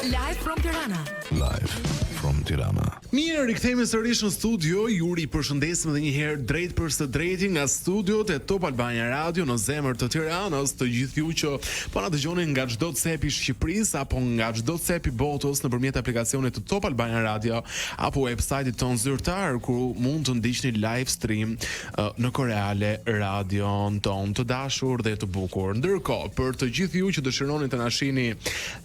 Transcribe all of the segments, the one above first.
Live from Tirana. Live from Tirana. Mirë, rikthehemi sërish në studio. Juri, përshëndesim edhe një herë drejt për së drejti nga studiot e Top Albania Radio në zemër të Tiranës, të gjithë ju që po na dëgjoni nga çdo cep i Shqipërisë apo nga çdo cep i botës nëpërmjet aplikacionit të Top Albania Radio apo website-it ton zyrtar ku mund të ndiqni live stream në koreale radion ton të dashur dhe të bukur. Ndërkohë, për të gjithë ju që dëshironi të na shihni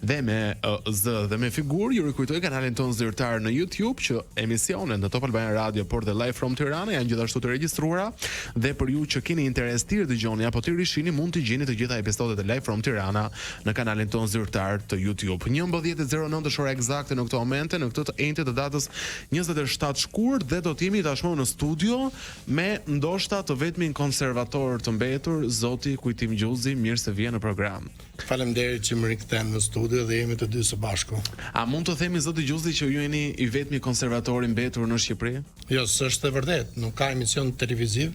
dhe me zë dhe me figurë, ju rikujtoj kanalin ton zyrtar në YouTube që emisionet në Top Albania Radio por dhe Live from Tirana janë gjithashtu të regjistruara dhe për ju që keni interes të dëgjoni apo të rishini mund të gjeni të gjitha episodet e Live from Tirana në kanalin ton zyrtar të YouTube. 11:09 është ora eksakte në këtë moment, në këtë të enjtë të datës 27 shkurt dhe do të jemi tashmë në studio me ndoshta të vetmin konservator të mbetur, zoti Kujtim Gjuzi, mirë se vjen në program. Faleminderit që më rikthem në studio dhe jemi të dy së bashku. A mund të themi zoti Gjuzi që ju jeni i vetmi konservatori mbetur në Shqipëri? Jo, s'është e vërtet. Nuk ka emision televiziv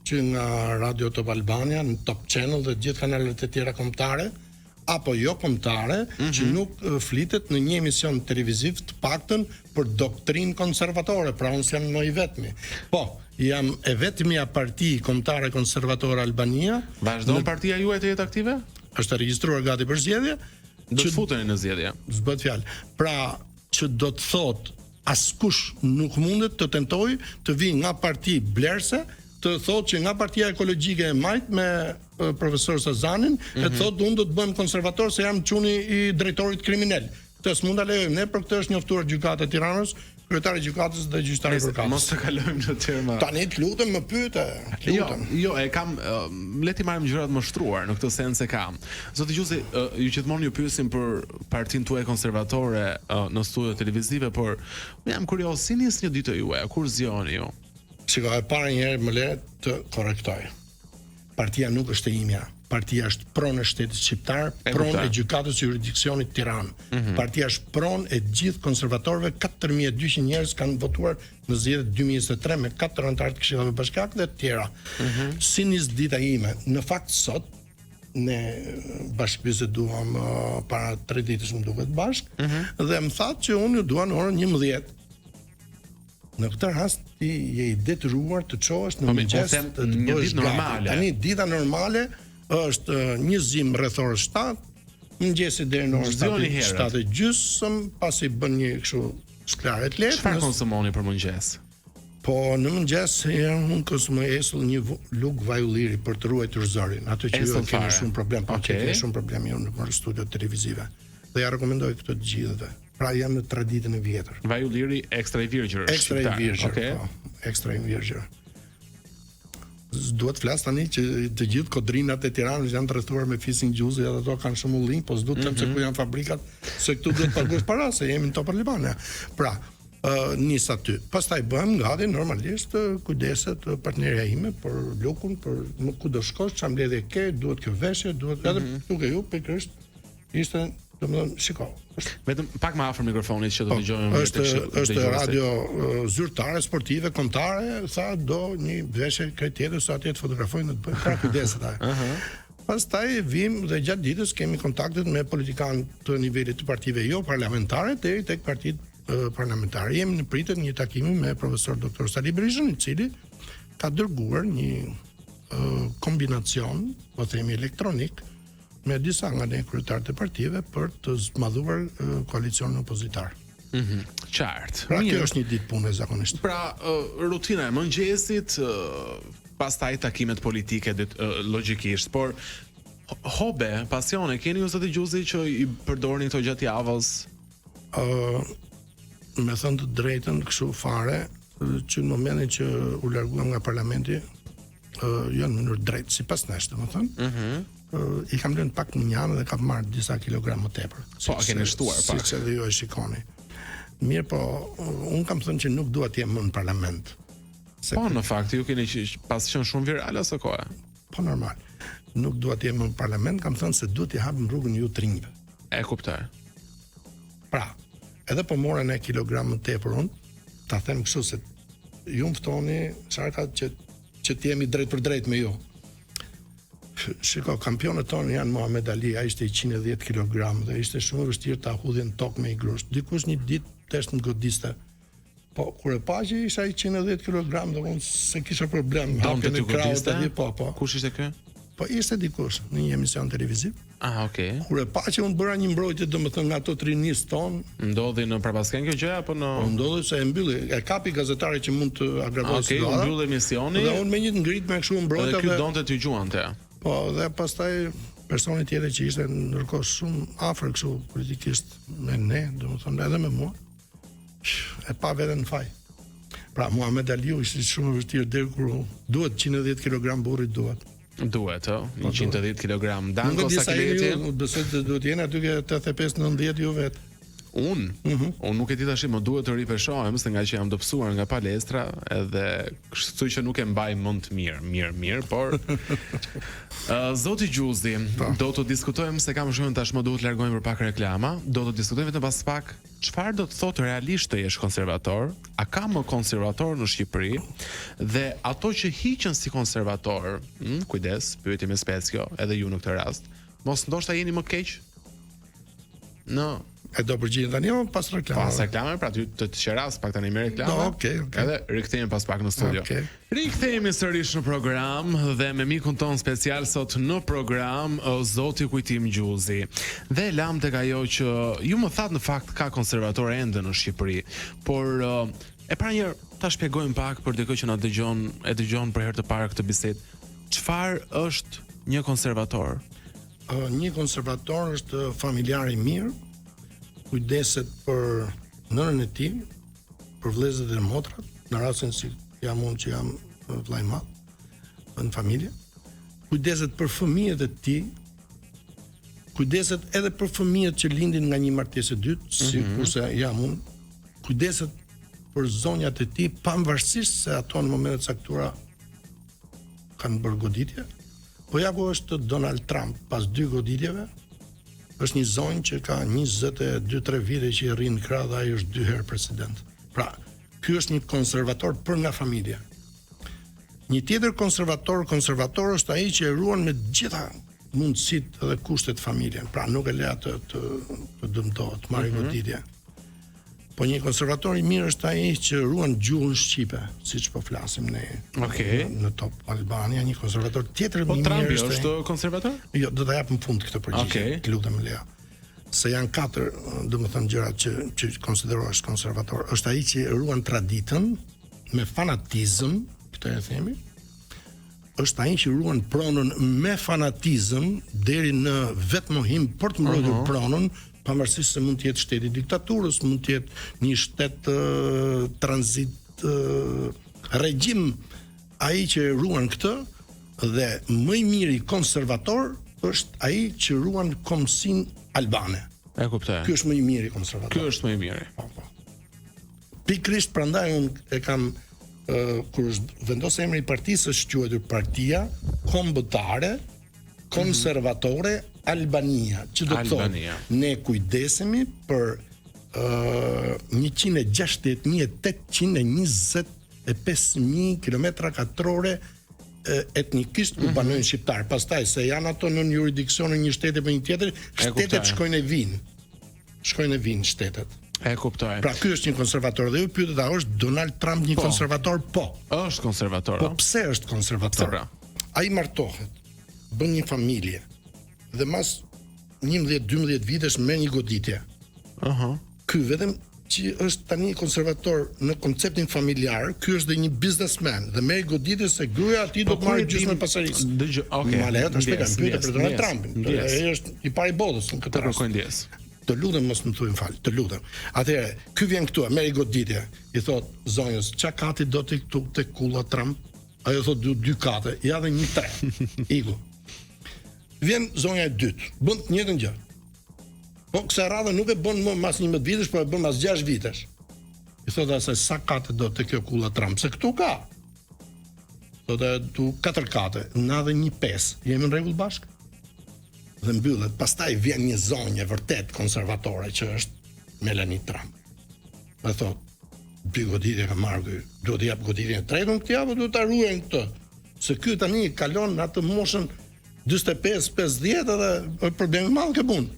që nga Radio Top Albania, në Top Channel dhe gjithë kanalet e tjera kombëtare apo jo kombëtare që nuk flitet në një emision televiziv të paktën për doktrinë konservatore, pra unë jam më i vetmi. Po, jam e vetmja parti kombëtare konservatore Albania. Vazhdon partia juaj të jetë aktive? Është regjistruar gati për zgjedhje. Do të futeni në zgjedhje. S'bëhet fjalë. Pra, që do të thotë askush nuk mundet të tentoj të vi nga parti blerse, të thotë që nga partia ekologjike e majt me profesor Sazanin, e thotë unë do të bëhem konservator se jam çuni i drejtorit kriminal. Këtë s'mund ta lejojmë ne, për këtë është njoftuar gjykata e Tiranës, kryetari i gjykatës dhe gjyqtari i përkatës. Mos të kalojmë në terma. Tani të lutem më pyete. Jo, e kam le të marrim gjërat më shtruar në këtë sens e kam. Zoti Gjuzi, ju gjithmonë ju pyesim për partinë tuaj konservatore në studio televizive, por jam kurioz, si nis një ditë juaj, kur zgjoni ju? Shikoj, para një herë më le të korrektoj. Partia nuk është e imja. Partia është pronë e shtetit shqiptar, pronë e gjykatës jurisdiksionit Tiranë. Partia është pronë e gjithë konservatorëve, 4200 njerëz kanë votuar në zgjedhjet 2023 me 4 anëtarë të Këshillave Bashkiake dhe të tjera. Si nis dita ime? Në fakt sot ne bashkëbiseduam para 3 ditësh më duket bashkë dhe më thatë që unë ju dua në orën 11. Në këtë rast ti je i detyruar të çohesh në mëngjes të bësh normale. Tani dita normale është një zim rreth orës 7, mëngjesi deri në orën 7:30, pasi bën një kështu shklarë të lehtë. Çfarë konsumoni për mëngjes? Po në mëngjes unë konsumoj esull një lug vaj ulliri për të ruajtur zërin. Ato që ju keni shumë problem, po keni shumë problem jo në studio televizive. Dhe ja rekomendoj këtë të gjithëve. Pra jam në traditën e vjetër. Vaj ulliri ekstra i virgjër. Ekstra i virgjër, po. Ekstra i virgjër. Duhet flas tani që të gjithë kodrinat e Tiranës janë tradhtuar me fisin Gjuzi, edhe ato kanë shumë ullin, po s'duhet të them se ku janë fabrikat, se këtu duhet paguash para se jemi në Top Albania. Pra, nis aty. Pastaj bëhem gati normalisht kujdeset partnerja ime për lukun, për ku do shkosh, çam mbledhje ke, duhet kjo veshje, duhet edhe duke ju pikërisht ishte domethënë shiko. Vetëm pak më afër mikrofonit që të dëgjojmë. Është radio zyrtare sportive kombëtare, tha do një veshje këtë tjetër sa atje të fotografojnë të bëjnë pra kujdeset ai. Pastaj vim dhe gjatë ditës kemi kontaktet me politikanë të nivelit të partive jo parlamentare deri tek partitë parlamentare. Jemi në pritje një takimi me profesor doktor Sali Berishën, i cili ka dërguar një kombinacion, po themi elektronik, me disa nga ne kryetarët e partive për të zmadhuar koalicionin opozitar. Qartë. Pra kjo është një ditë pune zakonisht. Pra, rutina e mëngjesit, pastaj takimet politike logjikisht, por hobe, pasione, keni ju zoti Gjuzi që i përdorni këto gjatë javës? Me thënë të drejtën, kështu fare, që në momentin që u larguam nga parlamenti, jo në mënyrë drejtë, sipas nesh, domethënë, i kam lënë pak në njanë dhe kam marrë disa kilogram më tepër. Po, a keni shtuar pak? Siç edhe ju e shikoni. Mirë, po, unë kam thënë që nuk dua të jem më në parlament. Po, në fakt, ju keni pas qenë shumë viral asë kohë. Po, normal. Nuk dua të jem më në parlament, kam thënë se duhet t'i hapim rrugën ju të rinjve. E kuptoj. Pra, edhe po morën e kilogram më tepër unë, ta them kështu se ju më ftoni, Sharka, që të jemi drejt për drejt me ju. Shiko, kampionët tonë janë Muhamet Ali, ai ishte 110 kg dhe ishte shumë vështirë ta hudhin tokë me i grusht. Dikush një ditë tesh më godiste. Po kur e pa që isha 110 kg dhe unë se kisha problem. Donte të godiste? Po. Kush ishte ky? Po ishte dikush në një emision televiziv. Ah, okay. Kur e pa që unë bëra një mbrojtje, domethënë nga ato trinis ton, ndodhi në Prapasken kjo gjë apo në ndodhi se e mbylli, e kapi gazetari që mund të agravojë situatën. Okej, mbyll emisioni. Dhe unë me një ngrit me kështu mbrojtja. Dhe ky donte t'ju gjuante. Po, dhe pastaj personi tjetër që ishte ndërkohë shumë afër kështu politikisht me ne, domethënë edhe me mua, e pa veten në faj. Pra Muhamet Aliu ishte shumë vështirë deri kur duhet 110 kg burrit duhet. Duhet, 110 kg. Danko Sakleti. Unë besoj se duhet jeni aty ke 85-90 ju vet. Unë nuk e di tash, më duhet të ripeshohem se nga që jam dobësuar nga palestra, edhe kështu që nuk e mbaj mend mirë, por Zoti Gjuzi, do të diskutojmë se kam shumë tashmë duhet të largojmë për pak reklama, do të diskutojmë vetëm pas pak çfarë do të thotë realisht të jesh konservator, a ka më konservator në Shqipëri, dhe ato që hiqen si konservator, kujdes, pyetje me specio, edhe ju në këtë rast, mos ndoshta jeni më keq? E do përgjigjen tani apo pas reklamave? Pas reklamave, pra ty të qeras pak tani me reklama. Okej. Edhe rikthehemi pas pak në studio. Rikthehemi sërish në program dhe me mikun ton special sot në program Zoti Kujtim Gjuzi. Dhe lam tek ajo që ju më thatë në fakt ka konservatorë ende në Shqipëri, por e para një ta shpjegojmë pak për dikë që na dëgjon për herë të parë këtë bisedë. Çfarë është një konservator? Një konservator është familjar i mirë, kujdeset për nënën e tij, për vëllezërit dhe motrat, në rastin si jam unë që jam vllai i madh në familje. Kujdeset për fëmijët e tij, kujdeset edhe për fëmijët që lindin nga një martesë e dytë, sikurse jam unë. Kujdeset për zonjat e tij, pavarësisht se ato në momente të caktuara kanë bërë goditje. Po ja ku është Donald Trump pas 2 goditjeve, është një zonjë që ka 22-3 vite që i rrin krah dhe ai është 2 herë president. Pra, ky është një konservator për nga familja. Një tjetër konservator është ai që e ruan me gjitha mundësitë dhe kushtet familjen. Pra, nuk e le të dëmtohet, marrë goditje. Po një konservator i mirë është ai që ruan gjuhën shqipe, siç po flasim ne. Në Top Albania, një konservator tjetër i mirë. Po Trumpi është konservator? Jo, do ta jap në fund këtë përgjigje. Të lutem lejo. Se janë 4, domethënë gjërat që konsiderohesh konservator. Është ai që ruan traditën me fanatizëm, këtë e themi. Është ai që ruan pronën me fanatizëm deri në vetmohim për të mbrojtur pronën, pavarësisht se mund të jetë shteti diktaturës, mund të jetë një shtet tranzit regjim, ai që ruan këtë, dhe më i miri konservator është ai që ruan kombësinë albane. E kuptoj. Ky është më i miri konservator. Ky është më i miri. Po. Pikërisht prandaj unë e kam kur vendos emri i partisë është quajtur Partia Kombëtare Konservatore Albania, që do të thotë ne kujdesemi për 168.825 km2 etnikisht ku banojnë shqiptar. Pastaj se janë ato në jurisdiksionin një shteti për një tjetër, shtetet shkojnë e vinë shtetet. E kuptoj. Pra ky është një konservator dhe ju pyetet a është Donald Trump një konservator? Po. Është konservator. Po pse është konservator? Ai martohet, bën një familje dhe mas 11-12 vitesh merr një goditje. Ky vetëm që është tani konservator në konceptin familjar, ky është dhe një businessman dhe merr goditje se gruaja e tij do të marrë gjysmën e pasarisë. Ma lejo të shpjegoj pyetje për Donald Trumpin. Ai është i pari botës në këtë rast. Të lutem mos më thuaj fal, të lutem. Atëherë, ky vjen këtu, merr goditje, i thot zonjës, çka kati do ti këtu te kulla Trump? Ajo thot 2 kate, ja dhe 1 3. Iku. Vjen zonja e dytë, bën të njëjtën gjë. Po kësaj radhe nuk e bën më mas 11 vitesh, por e bën mas 6 vitesh. I thotë asaj sa kate do të kjo kulla Trump, se këtu ka. Thotë tu 4 kate, na dhe 1 5. Jemi në rregull bashkë? Dhe mbyllet. Pastaj vjen një zonjë vërtet konservatore që është Melania Trump. Dhe thotë, 2 goditje ka marrë ky, duhet të jap goditjen e tretën këtij apo duhet ta ruajnë këtë? Se ky tani kalon në atë moshën 45-50 edhe problemi i madh ke bun.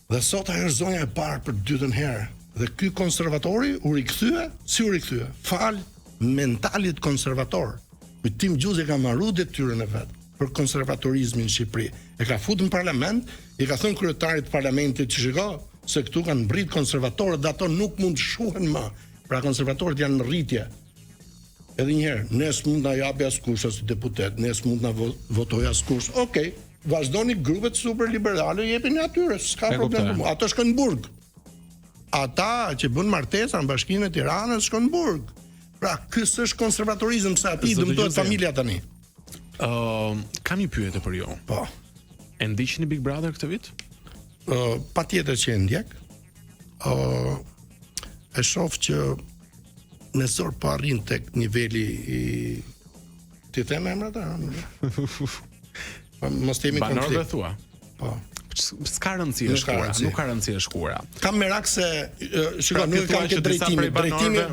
Dhe sot ajo është zonja e parë për dytën herë. Dhe ky konservatori u rikthye, si u rikthye? Fal mentalit konservator. Tim Gjuzi ka marrë detyrën e vet për konservatorizmin në Shqipëri. E ka futur në parlament, i ka thënë kryetarit të parlamentit që shiko se këtu kanë mbrit konservatorët dhe ato nuk mund të shuhen më. Pra konservatorët janë në rritje. Edhe një herë, ne s'mund na japi askush as deputet, ne s'mund na votoj askush. Okej, vazhdoni grupet superliberale, jepini atyre, s'ka problem. Ato shkojnë në burg. Ata që bën martesa në Bashkinë e Tiranës shkojnë në burg. Pra, ky s'është konservatorizëm se aty dëmtohet familja tani. Kam një pyetje për ju. Po. E ndiqni Big Brother këtë vit? Patjetër që e ndjek. E shoh që në zor po arrin tek niveli i ti them emrat mos themi konflikt. Banorëve thua. Po. S'ka rëndësi e shkura, nuk ka rëndësi e shkura. Kam merak se shikoj, nuk kam këtë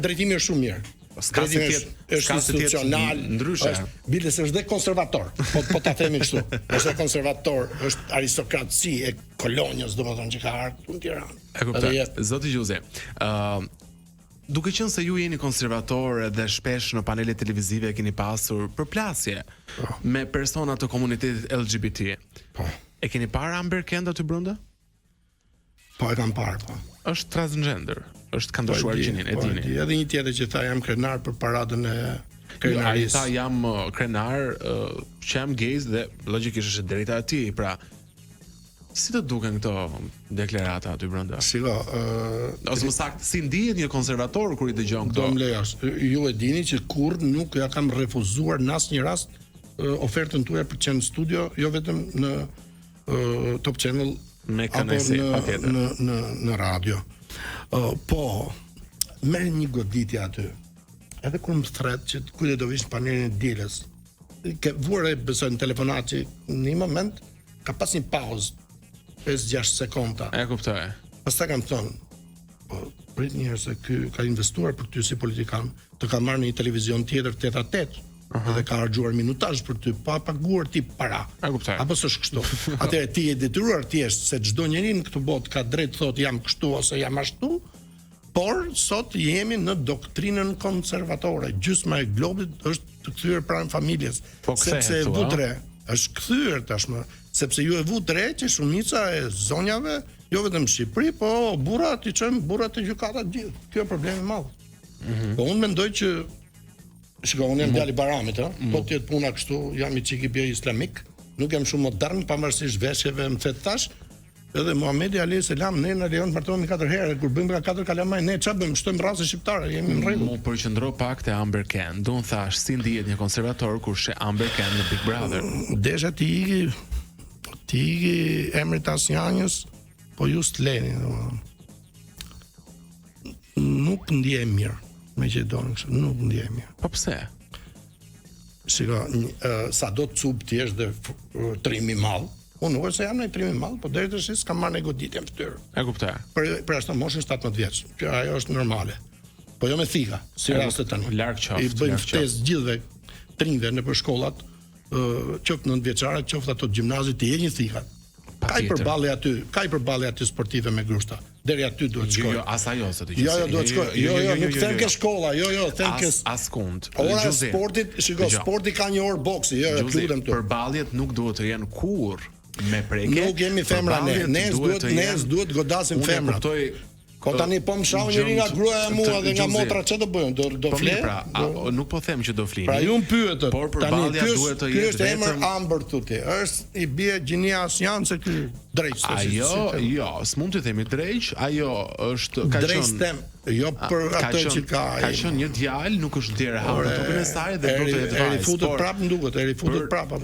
drejtimi është shumë mirë. S'ka si është institucional, ndryshe. Bile se është dhe konservator, po ta themi kështu. Është konservator, është aristokratësi e kolonjës, domethënë që ka ardhur në Tiranë. E kuptoj. Zoti Gjuzi, duke qenë se ju jeni konservator dhe shpesh në panelet televizive keni pasur përplasje me persona të komunitetit LGBT. Po. E keni parë Amber Kend aty brenda? Po e kam parë, po. Është transgender, është ka ndryshuar gjinin, e dini. Edhe një tjetër që tha jam krenar për paradën e krenarisë. Tha jam krenar, që jam gay dhe logjikisht është drejta e tij, pra si të duken këto deklarata aty brenda? Shiko, ose më saktë, si ndihet një konservator kur i dëgjon këto? Do më lejosh, ju e dini që kur nuk ja kam refuzuar në asnjë rast ofertën tuaj për të qenë në studio, jo vetëm në Top Channel me kanesi në radio. Po, merr një goditje aty. Edhe kur më thret që kujt do vish në panelin e dielës. Ke vure besoj në telefonat që në një moment ka pas një pauzë 5-6 sekonda. E kuptoj. Pastaj kam thënë, po prit një herë se ky ka investuar për ty si politikan, të ka marrë në një televizion tjetër 8-8. Dhe ka harxuar minutazh për ty, pa paguar ti para. Apo s'është kështu? Atëherë ti je detyruar thjesht se çdo njeri në këtë botë ka drejt thotë jam kështu ose jam ashtu, por sot jemi në doktrinën konservatore. Gjysma e globit është të kthyer pranë familjes, sepse e vutre është kthyer tashmë, sepse ju e vutre që shumica e zonjave, jo vetëm në Shqipëri, po burrat i çojnë burrat e gjykatat gjithë. Ky është problemi i madh. Po unë mendoj që shikoj, unë jam djali Baramit, po të jetë puna kështu, jam i çiki bie islamik, nuk jam shumë modern, pavarësisht veshjeve, më thet tash, edhe Muhamedi alayhis salam ne na lejon të martohemi 4 herë, kur bëjmë 4 kalamaj, ne çfarë bëjmë? Shtojmë rase shqiptare, jemi në rregull. Mu përqendro pak te Amber Kend. Do të thash si ndihet një konservator kur sheh Amber Kend në Big Brother. Desha ti iki emrit asnjënjës, po ju s'leni, domethënë. Nuk ndihem mirë. Me që donë kështë, nuk ndihem mirë. Po pse? Shiko, sa do të cupë ti është dhe trimi malë, unë nuk është se jam në trimi malë, po deri të s'kam marrë një goditje më ftyrë. E kuptoj. Për ashtë moshën 17 vjeç, që ajo është normale. Po jo me thika, si rastet tani. Larg qoftë. I bëjmë ftesë gjithëve trinjve në për shkollat, qoftë 9 vjeçare, qoftë ato gjimnazit të jeni thikat. Ka i përballi aty sportive me grushta. Deri aty duhet të shkoj. Jo, as ajo se të Jo, duhet të shkoj. Jo, nuk them ke shkolla, them ke askund. Ora sportit, shiko, sporti ka një orë boksi, lutem tu. Përballjet nuk duhet të jenë kurr me prekje. Nuk jemi femra ne. Ne duhet godasim femrat. Ko tani po më shau njëri nga gruaja e mua dhe nga motra ç'do të bëjmë? Do fle? Pra, nuk po them që do flini. Pra ju më pyetët. Por përballja duhet të jetë vetëm emër Amber thotë. Është i bie gjinia asnjë se ky drejt. Jo, s'mund të themi drejt, ajo është ka qenë jo për atë që ka qenë një djalë, nuk është deri hapur tokën e saj dhe do të jetë vajzë. Eri futet prap nduket, apo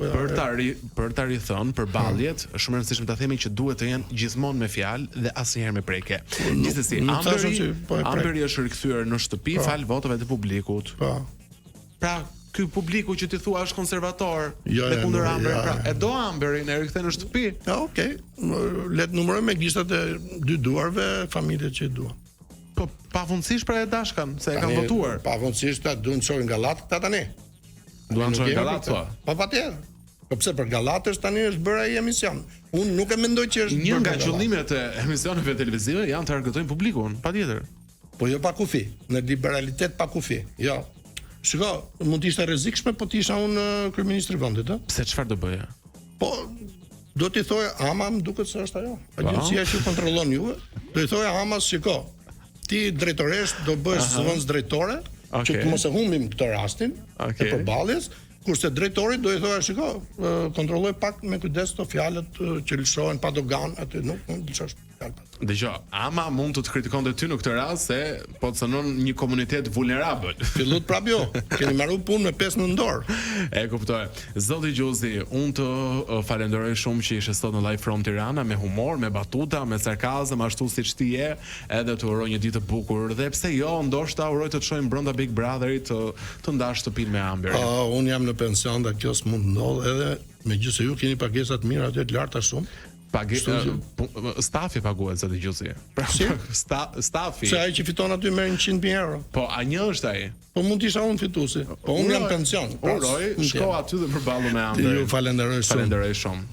për ta rithënë përballjet, është shumë e rëndësishme ta themi që duhet të jenë gjithmonë me fjalë dhe asnjëherë me prekje. Gjithsesi, Amberi është rikthyer në shtëpi fal votave të publikut. Pra, ky publiku që ti thua është konservator me kundër Amber, pra e do Amberin e rikthen në shtëpi. Okej, le të numërojmë me gishtat e dy duarve familjet që i duan. Po pavundësisht pra e dashkan se e kanë votuar. Pavundësisht ta duan të shohin gallat këta tani. Duan të shohin gallat thua. Po patjetër. Po pse për gallatësh tani është bërë ai emision. Unë nuk e mendoj që është Një bërë nga për qëllimet e emisioneve televizive janë të argëtojnë publikun, patjetër. Po jo pa kufi, në liberalitet pa kufi. Jo. Shiko, mund të ishte rrezikshme po të isha unë kryeministri i vendit, ë? Pse çfarë do bëje? Po do t'i thojë Ama, më duket se është ajo. Agjencia që kontrollon juve, do i thojë Hamas, shiko, ti drejtoresht do bësh zëvendës drejtore, që të mos e humbim këtë rastin e përballjes. Kurse drejtori do i thoya shiko, kontrolloj pak me kujdes këto fjalët që lëshohen pa dogan, aty nuk mund të lëshosh fjalë. Dëgjoj, Ama mund të kritikonte ty në këtë rast se po cënon një komunitet vulnerabël. Fillut prap jo. Keni marrë punë me 5 në dorë. E kuptoj. Zoti Gjuzi, unë të falenderoj shumë që ishe sot në Live from Tirana me humor, me batuta, me sarkazëm, ashtu siç ti je, edhe të uroj një ditë të bukur dhe pse jo, ndoshta uroj të të shohim brenda Big Brotherit të ndash shtëpinë me Amber. Unë jam në pension dhe kjo s'mund të ndodhë edhe megjithëse ju keni pagesa të mira aty të larta shumë. Stafi paguhet zoti Gjuzi. Pra, stafi. Se ai që fiton aty merr 100.000 euro. Po, a një është ai? Po mund të isha unë fituesi. Po unë jam pension. Uroj, shko aty dhe përballu me Amber. Ju falenderoj shumë. Falenderoj shumë.